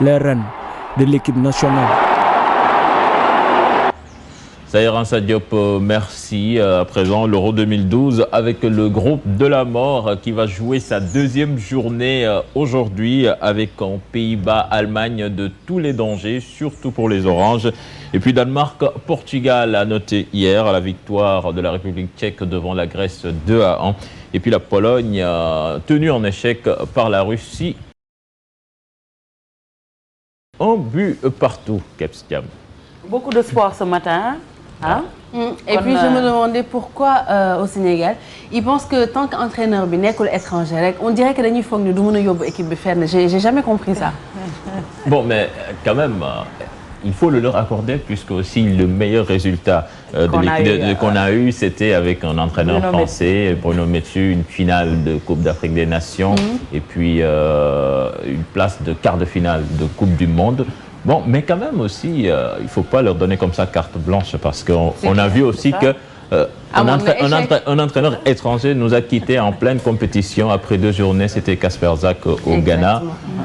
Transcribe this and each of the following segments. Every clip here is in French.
les reines de l'équipe nationale. Saïran Diop, merci. À présent, l'Euro 2012 avec le groupe de la mort qui va jouer sa deuxième journée aujourd'hui avec en Pays-Bas, Allemagne de tous les dangers, surtout pour les Oranges. Et puis Danemark-Portugal a noté hier la victoire de la République tchèque devant la Grèce 2-1. Et puis la Pologne tenue en échec par la Russie. Un but partout, Kepstiam. Beaucoup de sport ce matin. Hein? Et puis je me demandais pourquoi au Sénégal ils pensent que tant qu'entraîneur bi nekkul étranger on dirait que dañuy foog ni du mën a yóbbu équipe bi fenn. J'ai jamais compris ça. Bon, mais quand même, il faut le leur accorder puisque aussi le meilleur résultat qu'on a eu, c'était avec un entraîneur français, Bruno Metsu, une finale de Coupe d'Afrique des Nations et puis une place de quart de finale de Coupe du Monde. Bon, mais quand même aussi, il ne faut pas leur donner comme ça carte blanche parce qu'on a vu aussi que un entraîneur étranger nous a quittés en pleine compétition. Après 2 journées, c'était Kasper Zak au Ghana.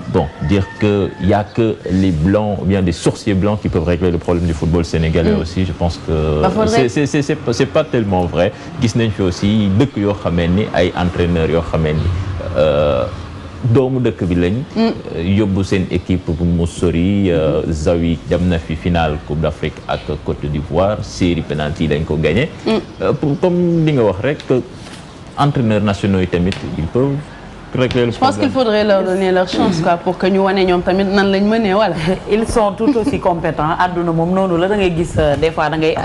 Bon, dire qu'il n'y a que les blancs, ou bien des sourciers blancs qui peuvent régler le problème du football sénégalais aussi, je pense que c'est pas tellement vrai. Gis nañ fi aussi dëkk yoo xamee ni ay entraîneurs yoo xamee ni doomu dëkk bi lañ yóbbu seen équipe bu mu sori Zawi dem na fi finale Coupe d'Afrique ak Côte d'Ivoire série penalty lañ ko gagné comme li nga wax rek entraîneurs nationaux yi tamit ils peuvent régler le problème. Je pense qu'il faudrait leur donner leur chance quoi pour que ñu wane ñoom tamit nan lañ mënee wala. Ils sont tout aussi compétents àdduna moom noonu la da ngay gis des fois da ngay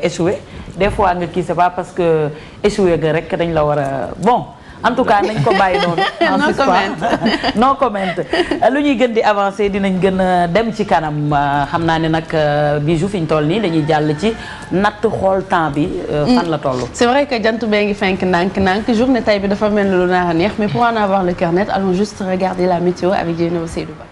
échouer des fois nga kii c'est pas parce que échouer nga rek dañ la war a bon. En tout cas nañ ko bàyyi noonu. No comment. No comment. lu ñuy gën di avancer dinañ gën a dem ci kanam xam naa ne nag Bijou fi ñu toll nii dañuy jàll ci natt xool temps bi fan la toll. C'est vrai que jant bee ngi fenk ndànk journée tay bi dafa mel lu nar a neex mais pour en avoir le cœur net allons juste regarder la météo avec Dieynaba Seydou Ba.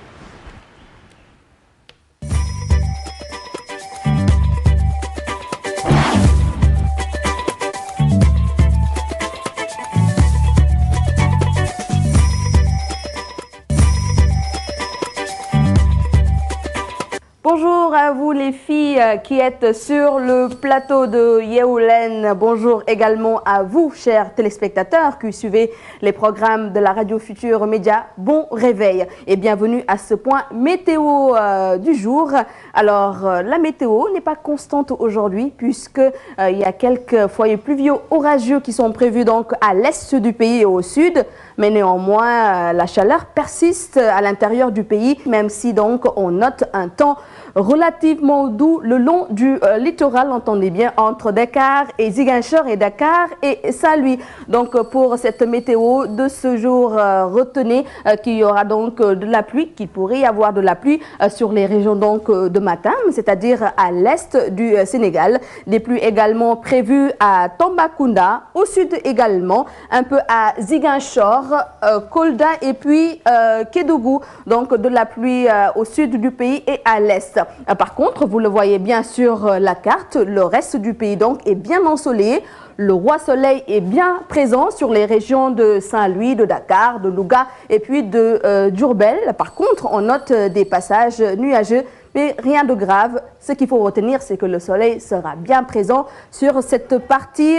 Bonjour à vous les filles qui êtes sur le plateau de Yeewu Leen. Bonjour également à vous chers téléspectateurs qui suivez les programmes de la radio Futur Média. Bon réveil et bienvenue à ce point météo du jour. Alors la météo n'est pas constante aujourd'hui puisque il y a quelques foyers pluvieux orageux qui sont prévus donc à l'est du pays et au sud. Mais néanmoins la chaleur persiste à l'intérieur du pays même si donc on note un temps relativement doux le long du littoral, entendez bien, entre Dakar et Ziguinchor et Dakar et Saint-Louis. Donc pour cette météo de ce jour, retenez qu'il y aura donc de la pluie, qu'il pourrait y avoir de la pluie sur les régions donc de Matam, c'est-à-dire à l'est du Sénégal. Des pluies également prévues à Tambacounda, au sud également, un peu à Ziguinchor, Kolda et puis Kédougou. Donc de la pluie au sud du pays et à l'est. Par contre, vous le voyez bien sur la carte, le reste du pays donc est bien ensoleillé. Le roi soleil est bien présent sur les régions de Saint-Louis, de Dakar, de Louga et puis de Diourbel. Par contre, on note des passages nuageux. Mais rien de grave, ce qu'il faut retenir, c'est que le soleil sera bien présent sur cette partie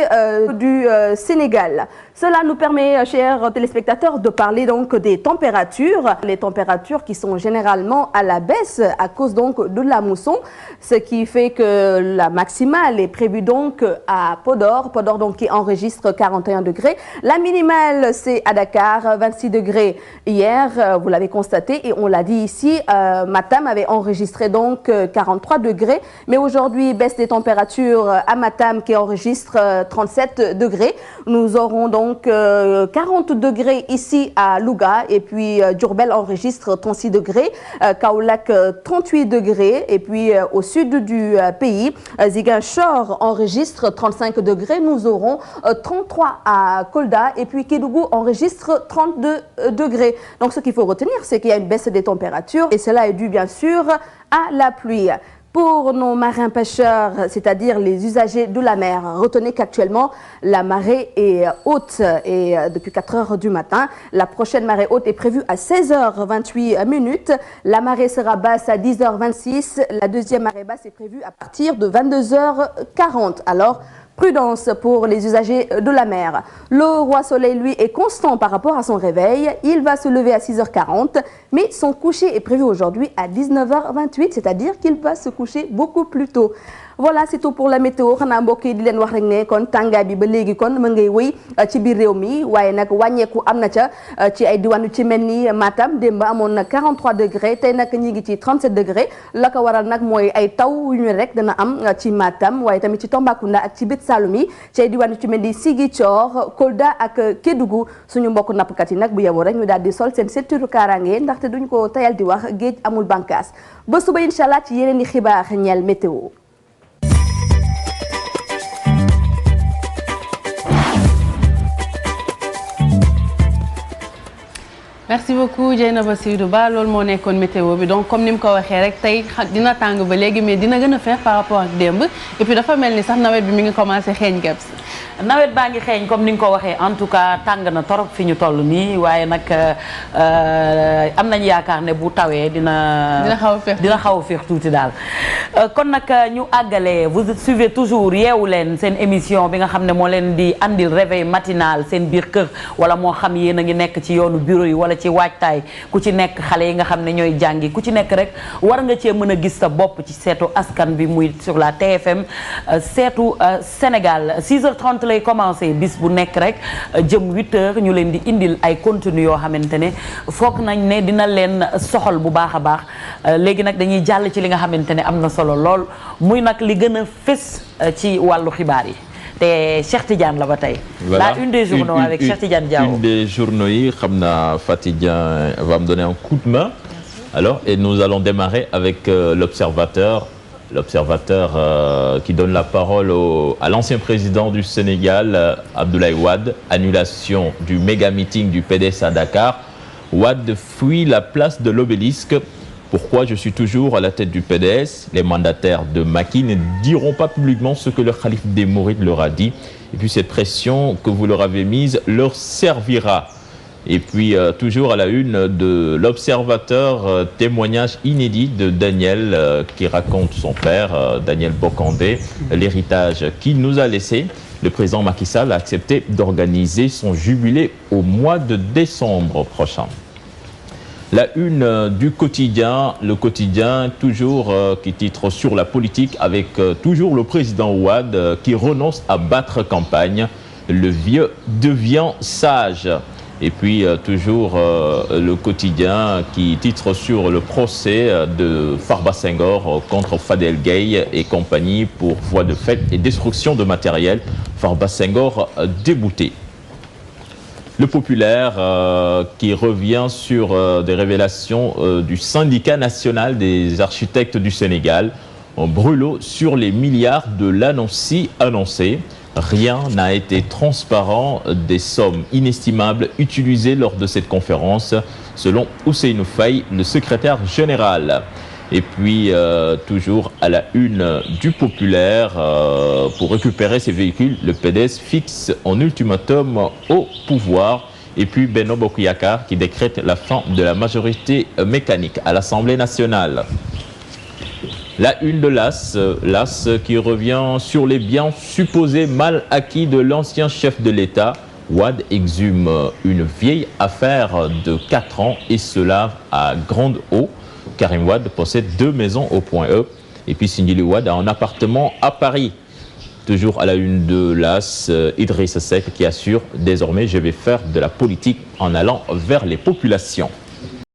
du Sénégal. Cela nous permet, chers téléspectateurs, de parler donc des températures. Les températures qui sont généralement à la baisse à cause donc de la mousson, ce qui fait que la maximale est prévue donc à Podor. Podor donc qui enregistre 41 degrés. La minimale, c'est à Dakar, 26 degrés hier, vous l'avez constaté et on l'a dit ici, Matam avait enregistré donc 43 degrés, mais aujourd'hui baisse des températures à Matam qui enregistre 37 degrés. Nous aurons donc 40 degrés ici à Louga et puis Diourbel enregistre 36 degrés, Kaolack 38 degrés et puis au sud du pays, Ziguinchor enregistre 35 degrés. Nous aurons 33 à Kolda et puis Kédougou enregistre 32 degrés. Donc ce qu'il faut retenir, c'est qu'il y a une baisse des températures et cela est dû bien sûr à la pluie. Pour nos marins pêcheurs, c'est-à-dire les usagers de la mer, retenez qu'actuellement la marée est haute et depuis 4 heures du matin. La prochaine marée haute est prévue à 16h28. La marée sera basse à 10h26. La deuxième marée basse est prévue à partir de 22h40. Alors, prudence pour les usagers de la mer. Le roi soleil, lui, est constant par rapport à son réveil. Il va se lever à 6h40, mais son coucher est prévu aujourd'hui à 19h28, c'est-à-dire qu'il va se coucher beaucoup plus tôt. Voilà, c'est tout pour la météo. Xanaa mbokk yi di leen wax rek ne kon tàngaay bi ba léegi kon mën ngay wéy ci biir réew mi waaye nag wàññeeku am na ca ci ay diwaan yu ci mel ni Matam démb amoon na 43 degrés tey nag ñi ngi ci 37 degrés la ko waral nag mooy ay taw yu ñu rek dana am ci Matam waaye tamit ci Tambacounda ak ci bët Saloum yi ci ay diwaan yu ci mel ni Ziguinchor Kolda ak Kédougou suñu mbokk nappkat yi nag bu yeboo rek ñu daal di sol seen ceinture kaaraange ndaxte duñ ko tayal di wax géej amul bànkaas ba suba incha allah ci yeneen i xibaar ñeel météo. merci beaucoup Dieynaba Seydou Ba loolu moo nekkoon météo bi donc comme ni mu ko waxee rek tey dina tàng ba léegi mais dina gën a feex par rapport ak démb et puis dafa mel ni sax nawet bi mi ngi commencé xeeñ Kebs. nawet baa ngi xeeñ comme ni nga ko waxee en tout cas tàng na torop fi ñu toll nii waaye nag am nañu yaakaar ne bu tawee dina xaw a féex tuuti daal. kon nag ñu àggale vous suivez toujours yeewu leen seen émission bi nga xam ne moo leen di andil réveil matinal seen biir kër wala moo xam yéen a ngi nekk ci yoonu bureau yi wala ci waajtaay ku ci nekk xale yi nga xam ne ñooy jàngi ku ci nekk rek war nga cee mën a gis sa bopp ci seetu askan bi muy sur la TFM seetu Sénégal 6h30 lay commencé bis bu nekk rek jëm 8h ñu leen di indil ay contenu yoo xamante ne foog nañ ne dina leen soxal bu baax a baax léegi nag dañuy jàll ci li nga xamante ne am na solo lool muy nag li gën a fës ci wàllu xibaar yi te Cheikh Tidiane la ba tey. Voilà. La une des journaux avec Cheikh Tidiane Diao. Une des journaux yi xam naa Fatidien va me donner un coup de main. Alors et nous allons démarrer avec l'Observateur qui donne la parole à l'ancien président du Sénégal Abdoulaye Wade. Annulation du méga meeting du PDS à Dakar. Wade fuit la place de l'Obélisque. Pourquoi je suis toujours à la tête du PDS? Les mandataires de Macky ne diront pas publiquement ce que le khalife des Mourides leur a dit. Et puis cette pression que vous leur avez mise leur servira. Et puis toujours à la une de l'Observateur, témoignage inédit de Daniel qui raconte son père, Daniel Bokandé, l'héritage qu'il nous a laissé. Le président Macky Sall a accepté d'organiser son jubilé au mois de décembre prochain. La une du quotidien, le quotidien toujours qui titre sur la politique avec toujours le président Wade qui renonce à battre campagne. Le vieux devient sage. Et puis toujours le quotidien qui titre sur le procès de Farba Senghor contre Fadel Gueye et compagnie pour voie de fait et destruction de matériel. Farba Senghor débouté. Le Populaire qui revient sur des révélations du syndicat national des architectes du Sénégal. Un brûlot sur les milliards de l'ANOCI annoncé. Rien n'a été transparent des sommes inestimables utilisées lors de cette conférence, selon Ousseynou Faye, le secrétaire général. Et puis, toujours à la une du Populaire, pour récupérer ces véhicules, le PDS fixe un ultimatum au pouvoir. Et puis, Benno Bokk Yakaar qui décrète la fin de la majorité mécanique à l'Assemblée nationale. La une de l'AS qui revient sur les biens supposés mal acquis de l'ancien chef de l'État. Wade exhume une vieille affaire de 4 ans et cela à grande eau. Karim Wade possède 2 maisons au point E. Et puis Sindiély Wade a un appartement à Paris. Toujours à la une de l'AS, Idrissa Seck qui assure désormais je vais faire de la politique en allant vers les populations.